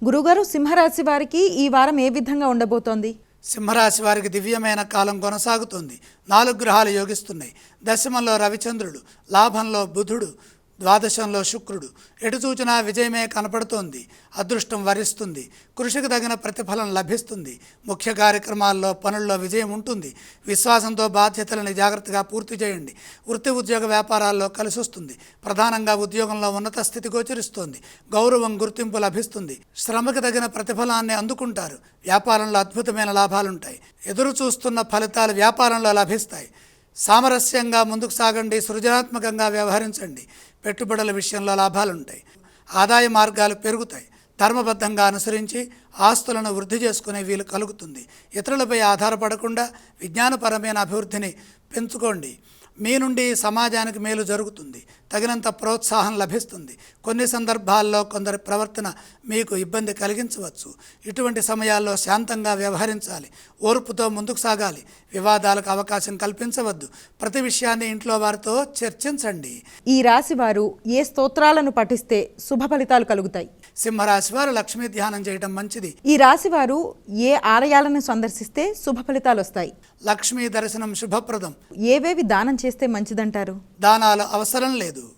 గురుగారు, సింహరాశి వారికి ఈ వారం ఏ విధంగా ఉండబోతోంది? సింహరాశి వారికి దివ్యమైన కాలం కొనసాగుతుంది. 4 గ్రహాలు యోగిస్తున్నాయి. దశమంలో రవిచంద్రుడు, లాభంలో బుధుడు, ద్వాదశంలో శుక్రుడు. ఎటు చూచినా విజయమే కనపడుతోంది. అదృష్టం వరిస్తుంది. కృషికి తగిన ప్రతిఫలం లభిస్తుంది. ముఖ్య కార్యక్రమాల్లో పనుల్లో విజయం ఉంటుంది. విశ్వాసంతో బాధ్యతలను జాగ్రత్తగా పూర్తి చేయండి. వృత్తి ఉద్యోగ వ్యాపారాల్లో కలిసి వస్తుంది. ప్రధానంగా ఉద్యోగంలో ఉన్నత స్థితి గోచరిస్తోంది. గౌరవం గుర్తింపు లభిస్తుంది. శ్రమకు తగిన ప్రతిఫలాన్ని అందుకుంటారు. వ్యాపారంలో అద్భుతమైన లాభాలుంటాయి. ఎదురు చూస్తున్న ఫలితాలు వ్యాపారంలో లభిస్తాయి. సామరస్యంగా ముందుకు సాగండి. సృజనాత్మకంగా వ్యవహరించండి. పెట్టుబడుల విషయంలో లాభాలుంటాయి. ఆదాయ మార్గాలు పెరుగుతాయి. ధర్మబద్ధంగా అనుసరించి ఆస్తులను వృద్ధి చేసుకునే వీలు కలుగుతుంది. ఇతరులపై ఆధారపడకుండా విజ్ఞానపరమైన అభివృద్ధిని పెంచుకోండి. మీ నుండి సమాజానికి మేలు జరుగుతుంది. తగినంత ప్రోత్సాహం లభిస్తుంది. కొన్ని సందర్భాల్లో కొందరి ప్రవర్తన మీకు ఇబ్బంది కలిగించవచ్చు. ఇటువంటి సమయాల్లో శాంతంగా వ్యవహరించాలి. ఓర్పుతో ముందుకు సాగాలి. వివాదాలకు అవకాశం కల్పించవద్దు. ప్రతి విషయాన్ని ఇంట్లో వారితో చర్చించండి. ఈ రాశి వారు ఏ స్తోత్రాలను పఠిస్తే శుభ ఫలితాలు కలుగుతాయి? సింహరాశి వారు లక్ష్మీ ధ్యానం చేయడం మంచిది. ఈ రాశి వారు ఏ ఆలయాలను సందర్శిస్తే శుభ ఫలితాలు వస్తాయి? లక్ష్మీ దర్శనం శుభప్రదం. ఏవేవి దానం చేస్తే మంచిదంటారు? దానాలు అవసరం లేదు.